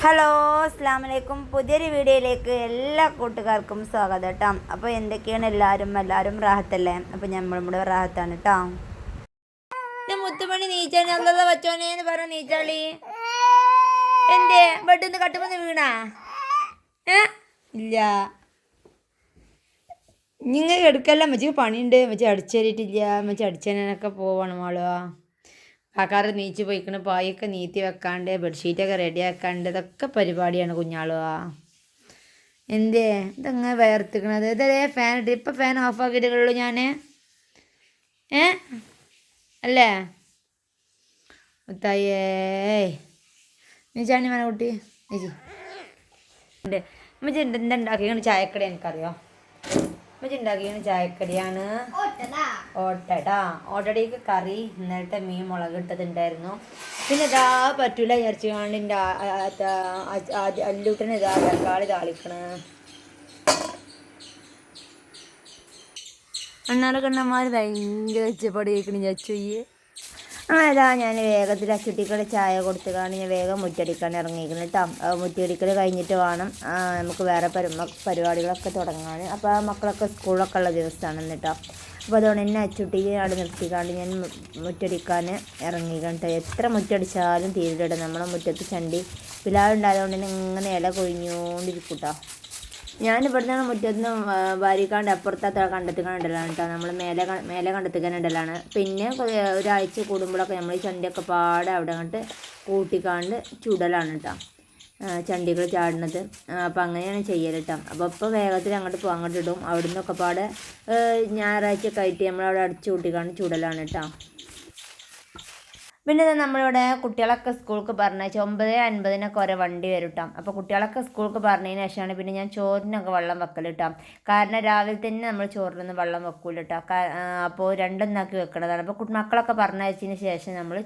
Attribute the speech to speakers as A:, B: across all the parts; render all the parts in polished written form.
A: Hello അസ്സലാമലൈക്കും. പുതിയൊരു വീഡിയോയിലേക്ക് എല്ലാ കൂട്ടുകാർക്കും സ്വാഗതം കേട്ടോ. അപ്പോൾ എന്തൊക്കെയാണ് എല്ലാവരും റാഹത്തല്ലേ? അപ്പോൾ നമ്മളും കൂടെ റാഹത്താണ് കേട്ടോ. മുത്തുമണി നീച്ചാണി അല്ല വച്ചോനേന്ന് പറഞ്ഞു. നീച്ചാളി എന്തേ ബെഡിന്ന് കട്ടുമെന്ന് വീണാ? ഇല്ല, നിങ്ങൾ എടുക്കല്ല. മച്ചി പണിയുണ്ട്. മച്ചി അടിച്ചേരിട്ടില്ല. മച്ചി അടിച്ചേനൊക്കെ പോവാണ് മോളോ. കാക്കാറ് നീച്ച് പോയിക്കണ്. പായൊക്കെ നീത്തി വെക്കാണ്ട്, ബെഡ്ഷീറ്റൊക്കെ റെഡി ആക്കാണ്ട്, ഇതൊക്കെ പരിപാടിയാണ് കുഞ്ഞാളുവാ. എന്തേ ഇതങ്ങനെ വേർത്തിക്കണത്? ഇതേ ഫാൻ ഇട്ട് ഇപ്പം ഫാൻ ഓഫ് ആക്കിയിട്ടുള്ളൂ ഞാൻ. അല്ലേ മുത്തായേ? നീ ചാണി മന കുട്ടി നീച്ചി ഉണ്ട്. അമ്മച്ചി എന്തുണ്ടാക്കിയാണ് ചായക്കട എനിക്കറിയോ? അമ്മച്ചി ഉണ്ടാക്കിയാണ് ചായക്കടിയാണ് ഓട്ടടാ. ഓട്ടടയ്ക്ക് കറി ഇന്നലത്തെ മീൻ മുളക് ഇട്ടതുണ്ടായിരുന്നു. പിന്നെ ഇതാ പറ്റൂല വിചാരിച്ചു കാണ്ടിൻ്റെ അല്ലൂട്ടന് ഇതാ തക്കാളി താളിക്കണ്. അണ്ണാടെ കണ്ണന്മാർ ഭയങ്കര ഒച്ചപ്പാട് കേൾക്കണ ചച്ചു. അതാ ഞാൻ വേഗത്തിൽ അച്ചുട്ടിക്കടെ ചായ കൊടുത്ത് കാണി ഞാൻ വേഗം മുറ്റടിക്കാൻ ഇറങ്ങിയിരിക്കണം കേട്ടോ. മുറ്റടിക്കൽ കഴിഞ്ഞിട്ട് വേണം നമുക്ക് വേറെ പരിപാടികളൊക്കെ തുടങ്ങാൻ. അപ്പോൾ മക്കളൊക്കെ സ്കൂളൊക്കെ ഉള്ള ദിവസമാണ് കേട്ടോ. അപ്പോൾ അതുകൊണ്ട് തന്നെ അച്ചുട്ടി അവിടെ നിർത്തിക്കാണ്ട് ഞാൻ മുറ്റടിക്കാൻ ഇറങ്ങിക്കണം കേട്ടോ. എത്ര മുറ്റടിച്ചാലും തീരിലിടും. നമ്മളെ മുറ്റത്ത് ചണ്ടി പിലാവുണ്ടായതുകൊണ്ട് തന്നെ ഇങ്ങനെ ഇല കൊഴിഞ്ഞുകൊണ്ടിരിക്കും കേട്ടോ. ഞാനിവിടുന്ന് മുറ്റത്തുനിന്ന് വാരിക്കാണ്ട് അപ്പുറത്തെ കണ്ടെത്തിക്കാനുണ്ടല്ലാണ് കേട്ടോ. നമ്മൾ മേലെ കണ്ടെത്തിക്കാനുണ്ടല്ലാണ്. പിന്നെ ഒരാഴ്ച കൂടുമ്പോഴൊക്കെ നമ്മൾ ഈ ചണ്ടിയൊക്കെ പാടെ അവിടെ അങ്ങോട്ട് കൂട്ടിക്കാണ്ട് ചുടലാണ് കേട്ടോ, ചണ്ടികൾ ചാടുന്നത്. അപ്പോൾ അങ്ങനെയാണ് ചെയ്യൽ കേട്ടോ. അപ്പോൾ ഇപ്പോൾ വേഗത്തിൽ അങ്ങോട്ട് ഇടും. അവിടെ നിന്നൊക്കെ പാടെ ഞായറാഴ്ച ആയിട്ട് നമ്മളവിടെ അടിച്ചു കൂട്ടിക്കാണ്ട് ചുടലാണ് കേട്ടോ. പിന്നെ നമ്മളിവിടെ കുട്ടികളൊക്കെ സ്കൂൾക്ക് പറഞ്ഞയച്ചു 9:50 ഓരോ വണ്ടി വരും കേട്ടോ. അപ്പോൾ കുട്ടികളൊക്കെ സ്കൂൾക്ക് പറഞ്ഞതിന് ശേഷമാണ് പിന്നെ ഞാൻ ചോറിനൊക്കെ വെള്ളം വെക്കൽ കേട്ടോ. കാരണം രാവിലെ തന്നെ നമ്മൾ ചോറിനൊന്നും വെള്ളം വെക്കൂല കേട്ടോ. അപ്പോൾ രണ്ടെന്നാക്കി വെക്കണതാണ്. അപ്പോൾ മക്കളൊക്കെ പറഞ്ഞയച്ചതിന് ശേഷം നമ്മൾ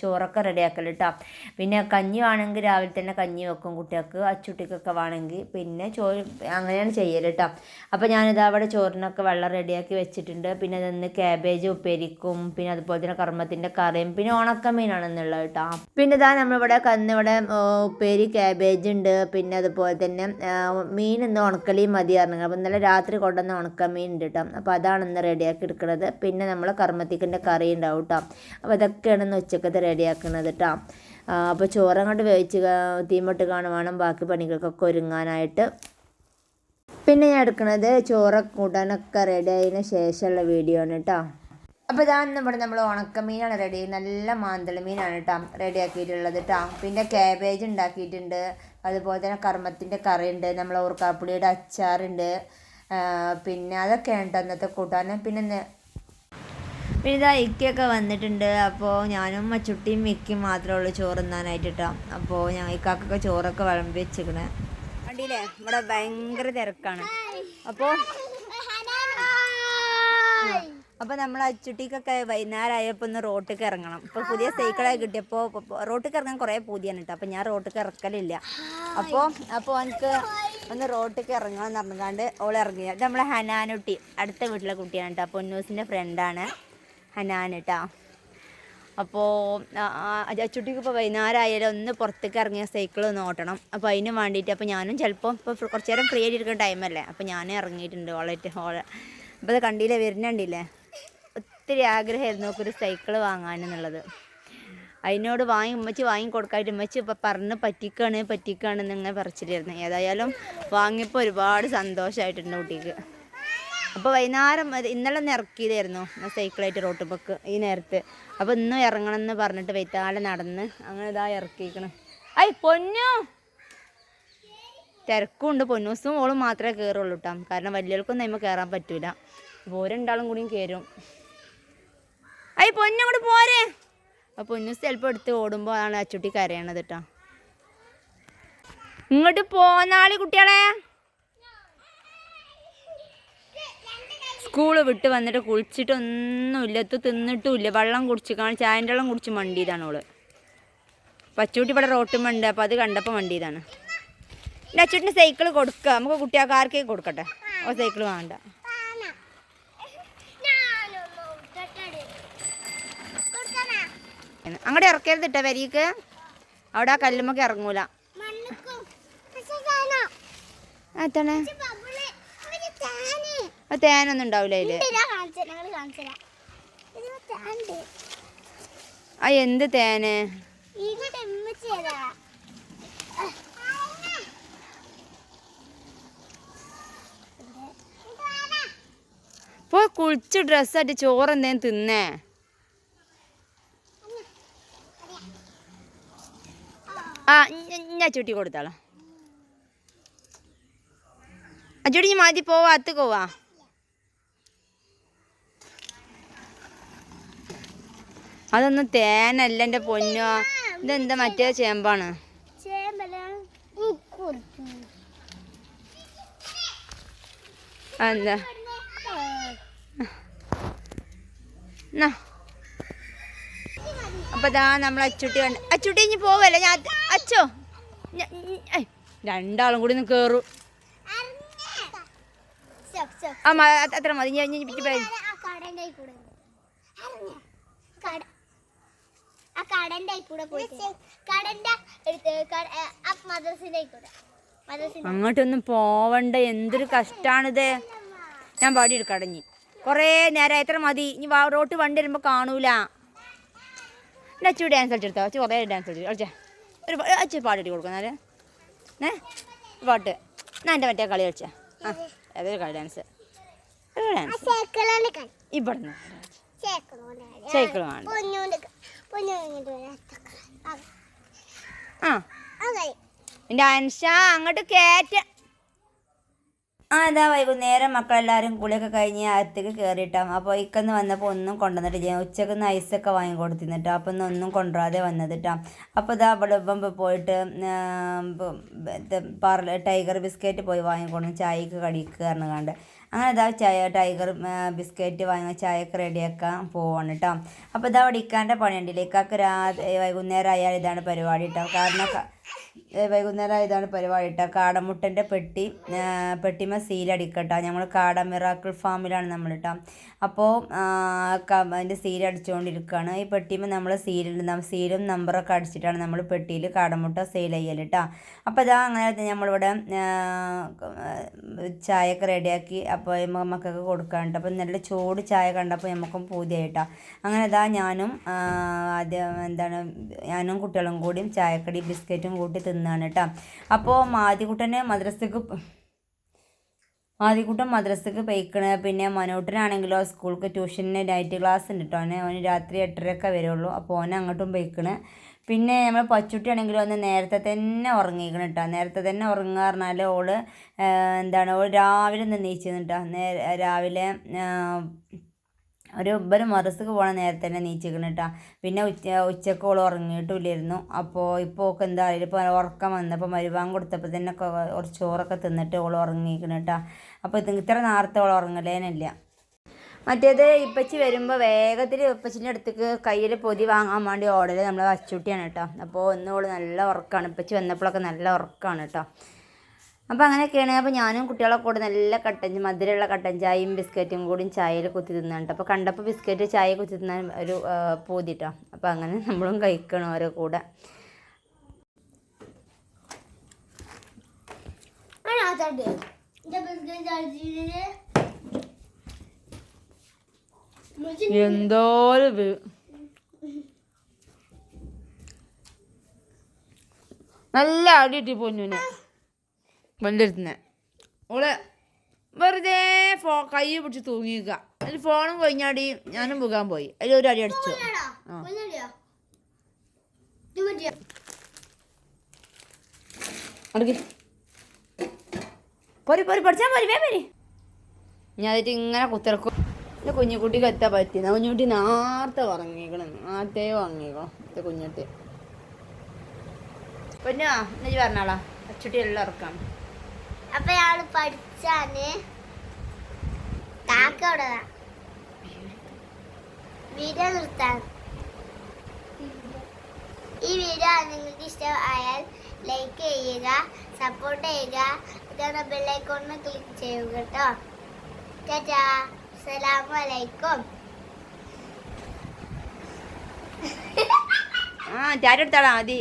A: ചോറൊക്കെ റെഡിയാക്കൽ കേട്ടോ. പിന്നെ കഞ്ഞി വേണമെങ്കിൽ രാവിലെ തന്നെ കഞ്ഞി വെക്കും കുട്ടികൾക്ക്, അച്ചുട്ടിക്കൊക്കെ വേണമെങ്കിൽ. പിന്നെ ചോറ് അങ്ങനെയാണ് ചെയ്യൽ കേട്ടോ. അപ്പോൾ ഞാനിതാ അവിടെ ചോറിനൊക്കെ വെള്ളം റെഡിയാക്കി വെച്ചിട്ടുണ്ട്. പിന്നെ അതൊന്ന് ക്യാബേജ് ഉപ്പേരിക്കും, പിന്നെ അതുപോലെ തന്നെ കർമ്മത്തിൻ്റെ കറി, പിന്നെ ഉണക്കമീനാണെന്നുള്ളത് കേട്ടോ. പിന്നെ ഇതാ നമ്മളിവിടെ കന്നിവിടെ ഉപ്പേരി ക്യാബേജ് ഉണ്ട്. പിന്നെ അതുപോലെ തന്നെ മീൻ ഇന്ന് ഉണക്കലീ മതി പറഞ്ഞു. അപ്പോൾ ഇന്നലെ രാത്രി കൊണ്ടുവന്ന ഉണക്കമീൻ ഉണ്ട് കേട്ടോ. അപ്പോൾ അതാണ് ഇന്ന് റെഡിയാക്കി എടുക്കുന്നത്. പിന്നെ നമ്മൾ കർമ്മത്തിക്കിൻ്റെ കറി ഉണ്ടാവും കേട്ടോ. അപ്പോൾ ഇതൊക്കെയാണ് ഇന്ന് ഉച്ചക്കത്തെ റെഡിയാക്കുന്നത് കേട്ടോ. അപ്പോൾ ചോറങ്ങോട്ട് വേവിച്ച് തീമട്ട് കാണുവാനും ബാക്കി പണികൾക്കൊക്കെ ഒരുങ്ങാനായിട്ട്. പിന്നെ ഞാൻ എടുക്കുന്നത് ചോറൊക്കെ കൂട്ടാനൊക്കെ റെഡി ആയതിനു ശേഷമുള്ള വീഡിയോ ആണ് കേട്ടോ. അപ്പോൾ ഇതാണ് ഇവിടെ നമ്മൾ ഉണക്കമീനാണ് റെഡി. നല്ല മാന്തള മീനാണ് കേട്ടോ റെഡിയാക്കിയിട്ടുള്ളത് കേട്ടോ. പിന്നെ ക്യാബേജ് ഉണ്ടാക്കിയിട്ടുണ്ട്. അതുപോലെ തന്നെ കർമ്മത്തിൻ്റെ കറി ഉണ്ട്. നമ്മൾ ഓർക്കാപ്പുളിയുടെ അച്ചാറുണ്ട്. പിന്നെ അതൊക്കെയാണ് കേട്ടോ അന്നത്തെ കൂട്ടാൻ. പിന്നെ ഇതാ ഇക്കയൊക്കെ വന്നിട്ടുണ്ട്. അപ്പോൾ ഞാനും മച്ചുട്ടിയും മിക്കും മാത്രമേ ഉള്ളൂ ചോറ് തിന്നാനായിട്ട് കേട്ടോ. അപ്പോൾ ഞാൻ ഇക്കാക്കൊക്കെ ചോറൊക്കെ വിളമ്പി വെച്ചിരിക്കണേ കണ്ടില്ലേ. ഇവിടെ ഭയങ്കര തിരക്കാണ്. അപ്പോൾ നമ്മൾ അച്ചുട്ടിക്കൊക്കെ വൈകുന്നേരമായപ്പോൾ ഒന്ന് റോട്ടിലേക്ക് ഇറങ്ങണം. ഇപ്പോൾ പുതിയ സൈക്കിളായി കിട്ടിയപ്പോൾ റോട്ടിലേക്ക് ഇറങ്ങാൻ കുറേ പൂതിയാണ് കേട്ടോ. അപ്പോൾ ഞാൻ റോട്ടിലേക്ക് ഇറക്കലില്ല. അപ്പോൾ എനിക്ക് ഒന്ന് റോട്ടിലേക്ക് ഇറങ്ങണം എന്ന് പറഞ്ഞുകൊണ്ട് ഓൾ ഇറങ്ങി. അത് നമ്മളെ ഹനാനുട്ടി, അടുത്ത വീട്ടിലെ കുട്ടിയാണ് കേട്ടോ. പൊന്നൂസിൻ്റെ ഫ്രണ്ടാണ് ഹനാൻ കേട്ടോ. അപ്പോൾ അച്ചുട്ടിക്ക് ഇപ്പോൾ വൈകുന്നേരം ആയാലും ഒന്ന് പുറത്തേക്ക് ഇറങ്ങിയ സൈക്കിൾ ഒന്ന് ഓട്ടണം. അപ്പോൾ അതിന് വേണ്ടിയിട്ട് അപ്പോൾ ഞാനും ചിലപ്പോൾ ഇപ്പോൾ കുറച്ച് നേരം ഫ്രീ ആയിട്ടിരിക്കുന്ന ടൈമല്ലേ, അപ്പോൾ ഞാനും ഇറങ്ങിയിട്ടുണ്ട് ഓളെ. അപ്പോൾ അത് കണ്ടില്ലേ, വരുന്നുണ്ടില്ലേ. ഒത്തിരി ആഗ്രഹമായിരുന്നു നോക്കൊരു സൈക്കിൾ വാങ്ങാനെന്നുള്ളത്. അതിനോട് ഉമ്മച്ചി വാങ്ങിക്കൊടുക്കായിട്ട് ഉമ്മച്ചി ഇപ്പോൾ പറഞ്ഞ് പറ്റിക്കാണെന്ന് ഇങ്ങനെ പറിച്ചിട്ടായിരുന്നു. ഏതായാലും വാങ്ങിയപ്പോൾ ഒരുപാട് സന്തോഷമായിട്ടുണ്ട് കുട്ടിക്ക്. അപ്പോൾ വൈകുന്നേരം ഇന്നലെ ഒന്ന് ഇറക്കിയതായിരുന്നു സൈക്കിളായിട്ട് റോട്ടുമ്പക്ക് ഈ നേരത്ത്. അപ്പോൾ ഇന്നും ഇറങ്ങണമെന്ന് പറഞ്ഞിട്ട് വൈത്താലെ നടന്ന് അങ്ങനെ ഇതാ ഇറക്കിയിരിക്കണം. പൊന്നു തിരക്കുണ്ട്. പൊന്നൂസും ഓളും മാത്രമേ കയറുള്ളൂ കേട്ടോ. കാരണം വലിയവർക്കൊന്നും അതിന്മേൽ കയറാൻ പറ്റൂല. അപ്പോൾ രണ്ടാളും കൂടിയും കയറും. പൊന്നങ്ങോട്ട് പോരെ. അപ്പോൾ പൊന്നൂസ് ചിലപ്പോൾ എടുത്ത് ഓടുമ്പോൾ അതാണ് അച്ചുട്ടി കരയണത് കേട്ടോ. ഇങ്ങോട്ട് പോന്നാളി കുട്ടികളെ. സ്കൂള് വിട്ട് വന്നിട്ട് കുളിച്ചിട്ടൊന്നുമില്ല, തിന്നിട്ടുമില്ല, വെള്ളം കുടിച്ചിക്കാണ്, ചായൻ്റെ വെള്ളം കുടിച്ച് മണ്ടിയതാണ് ഓള്. പച്ചൂട്ടി ഇവിടെ റോട്ടുമുണ്ട്. അപ്പോൾ അത് കണ്ടപ്പോൾ മണ്ടിയതാണ്. എൻ്റെ അച്ചുട്ടിൻ്റെ സൈക്കിൾ കൊടുക്കുക, നമുക്ക് കുട്ടികൾക്ക് ആർക്കേക്ക് കൊടുക്കട്ടെ. ഓ സൈക്കിൾ വേണ്ട. അങ്ങോട്ട് ഇറക്കരുത് കേട്ടോ വരിക്ക്. അവിടെ ആ കല്ലുമ്മക്ക് ഇറങ്ങൂല. അതാണ് തേനൊന്നും ഉണ്ടാവില്ല അതില്. ആ എന്ത് തേന്? ഇപ്പൊ കുളിച്ച് ഡ്രസ്സായിട്ട് ചോറ് എന്തേലും തിന്നേ. ആ ഞാൻ ചുട്ടി കൊടുത്താളാ. അച്ചോട്ടി ഇനി മതി, പോവാ, അത്ത് പോവാ. അതൊന്നും തേനല്ല എൻ്റെ പൊന്നോ, ഇതെന്താ മറ്റേ ചേമ്പാണ്. എന്താ അപ്പൊ ഇതാ നമ്മൾ അച്ചുട്ടി കണ്ട്. അച്ചുട്ടി ഇനി പോവല്ലേ? ഞാൻ അച്ചോ രണ്ടാളും കൂടി ഒന്ന് കേറു. ആ അത്ര മതി. അങ്ങോട്ടൊന്നും പോവണ്ട, എന്തൊരു കഷ്ടാണിത്. ഞാൻ പാടി എടുക്കടഞ്ഞി കുറേ നേരം. എത്ര മതി? ഇനി റോട്ട് വണ്ടി വരുമ്പോ കാണൂല. എൻ്റെ അച്ചു ഡാൻസ് കളിച്ചെടുത്തോ? അച്ചു കുറേ ഡാൻസ് കളിച്ചു. കളിച്ചേ ഒരു അച്ചു പാടിട്ട് കൊടുക്കുന്നാല് പാട്ട്. ഞാൻ എൻ്റെ മറ്റേ കളി കളിച്ചേ. ആ അതൊരു കളി ഡാൻസ്. ഇവിടുന്ന് സൈക്കിൾ വേണ്ട. ആ എൻ്റെ അൻഷ അങ്ങോട്ട് കയറ്റ. ആ അതാ വൈകുന്നേരം മക്കളെല്ലാവരും കുളിയൊക്കെ കഴിഞ്ഞ് അകത്തേക്ക് കയറിയിട്ടാം. അപ്പോൾ ഇക്കന്ന് വന്നപ്പോൾ ഒന്നും കൊണ്ടുവന്നിട്ട് ഉച്ചക്കൊന്ന് ഐസൊക്കെ വാങ്ങി കൊടുത്തിന്നിട്ടോ. അപ്പം ഇന്ന് ഒന്നും കൊണ്ടുവരാതെ വന്നതിട്ടാ. അപ്പോൾ ഇതാ അവിടെ ഇപ്പം പോയിട്ട് ടൈഗർ ബിസ്ക്കറ്റ് പോയി വാങ്ങിക്കൊണ്ടു ചായക്ക് കടിക്ക് കാരണം കണ്ട്. അങ്ങനെ ഇതാ ടൈഗർ ബിസ്ക്കറ്റ് വാങ്ങി ചായക്ക് റെഡിയാക്കാൻ പോവാണ് കേട്ടോ. അപ്പോൾ ഇതാ അവിടെ ഇക്കാൻ്റെ പണിയുണ്ടല്ലേ. ഇക്കാക്ക് വൈകുന്നേരം ആയാൽ ഇതാണ് പരിപാടി കേട്ടോ. കാരണം വൈകുന്നേരം ഇതാണ് പരിപാടി കേട്ടോ. കാടമുട്ടൻ്റെ പെട്ടിമ സീലടിക്കട്ടോ. നമ്മൾ കാട മിറാക്കിൾ ഫാമിലാണ് നമ്മൾ കേട്ടോ. അപ്പോൾ അതിൻ്റെ സീലടിച്ചുകൊണ്ടിരിക്കുകയാണ്. ഈ പെട്ടിമ നമ്മൾ സീലും നമ്പറൊക്കെ അടിച്ചിട്ടാണ് നമ്മൾ പെട്ടിയിൽ കാടമുട്ട സെയിൽ ചെയ്യൽ കേട്ടോ. അപ്പോൾ ഇതാ അങ്ങനെ നമ്മളിവിടെ ചായയൊക്കെ റെഡിയാക്കി അപ്പോൾ മക്കൾക്ക് കൊടുക്കാനുണ്ട്. അപ്പോൾ നല്ല ചൂട് ചായ കണ്ടപ്പോൾ നമുക്കും പൂതിയായിട്ടാണ്. അങ്ങനെ ഇതാ ഞാനും കുട്ടികളും കൂടിയും ചായക്കടി ബിസ്ക്കറ്റും കൂട്ടി തിന്നാണ് കേട്ടോ. അപ്പോൾ മാതിക്കുട്ടൻ മദ്രസക്ക് പോയിക്കണ്. പിന്നെ മനോട്ടനാണെങ്കിലോ സ്കൂൾക്ക് ട്യൂഷന് നൈറ്റ് ക്ലാസ് ഉണ്ട് കേട്ടോ. അവന് രാത്രി 8:30 വരുള്ളൂ. അപ്പോൾ ഓനെ അങ്ങോട്ടും പോയിക്കണ്. പിന്നെ നമ്മൾ പച്ചുട്ടി ആണെങ്കിലും ഒന്ന് നേരത്തെ തന്നെ ഉറങ്ങിക്കണം കേട്ടോ. നേരത്തെ തന്നെ ഉറങ്ങുക പറഞ്ഞാൽ ഓള് ഓൾ രാവിലെ ഒന്ന് നീച്ചിരുന്നു കേട്ടോ. രാവിലെ ഒരു മദ്രസക്ക് പോകണ നേരത്തെ തന്നെ നീച്ചിക്കണം കേട്ടോ. പിന്നെ ഉച്ചക്ക് ഓൾ ഉറങ്ങിയിട്ടില്ലായിരുന്നു. അപ്പോൾ ഇപ്പോൾ ഒക്കെ എന്താ പറയുക, ഇപ്പോൾ ഉറക്കം വന്നപ്പോൾ മരുഭാഗം കൊടുത്തപ്പോൾ തന്നെ കുറച്ച് ചോറൊക്കെ തിന്നിട്ട് ഓൾ ഉറങ്ങിക്കണം കേട്ടോ. അപ്പോൾ ഇത്ര നേരത്തെ ഓൾ ഉറങ്ങലേനില്ല. മറ്റേത് ഇപ്പച്ചി വരുമ്പോൾ വേഗത്തിൽ ഇപ്പച്ചിൻ്റെ അടുത്തേക്ക് കയ്യിൽ പൊതി വാങ്ങാൻ വേണ്ടി ഓടൽ നമ്മളെ അച്ചുട്ടിയാണ് കേട്ടോ. അപ്പോൾ ഒന്നോള് നല്ല ഉറക്കമാണ്. ഇപ്പച്ചി വന്നപ്പോഴൊക്കെ നല്ല ഉറക്കമാണ് കേട്ടോ. അപ്പോൾ അങ്ങനെയൊക്കെയാണ്. അപ്പോൾ ഞാനും കുട്ടികളൊക്കെ കൂടെ നല്ല മധുരമുള്ള കട്ടൻ ചായയും ബിസ്ക്കറ്റും കൂടി ചായയിൽ കുത്തി തിന്നാണ്. അപ്പോൾ കണ്ടപ്പോൾ ബിസ്ക്കറ്റ് ചായ കുത്തി തിന്നാൻ ഒരു പൂതി കേട്ടോ. അപ്പോൾ അങ്ങനെ നമ്മളും കഴിക്കണം ഓരോ കൂടെ. എന്തോരം നല്ല അടിയിട്ട് പൊന്നുനെ വല്ലെടുത്തുന്നെ ഓള് വെറുതെ കൈ പിടിച്ച് തൂങ്ങിക്കുക. അതിൽ ഫോണും കഴിഞ്ഞാടി ഞാനും പോകാൻ പോയി. അതിലൊരു അടി അടിച്ചു. പഠിച്ചാൽ പോരി വേ ഞാൻ അതിട്ട് ഇങ്ങനെ കുത്തിറക്കും. എൻ്റെ കുഞ്ഞുകുട്ടിക്ക് എത്താൻ പറ്റിയെന്ന്. കുഞ്ഞുകുട്ടി നേരത്തെ ഉറങ്ങിക്കണം. നേരത്തെ ഉറങ്ങിക്കോ എൻ്റെ കുഞ്ഞുകുട്ടി. പൊന്നോ എന്നു പറഞ്ഞാളാ അച്ചുട്ടി എല്ലാം ഉറക്കാണ്.
B: അപ്പൊ അയാള് പഠിച്ചാന് കാക്കോടെ വീഡിയോ നിർത്താൻ. ഈ വീഡിയോ നിങ്ങൾക്ക് ഇഷ്ടമായാൽ ലൈക്ക് ചെയ്യുക, സപ്പോർട്ട് ചെയ്യുക, ബെല്ലൈക്കോണിന് ക്ലിക്ക് ചെയ്യുക കേട്ടോ. ടാറ്റാ, അസ്സലാമു അലൈക്കും.
A: ടാറ്റ എടുത്താളാ മതി.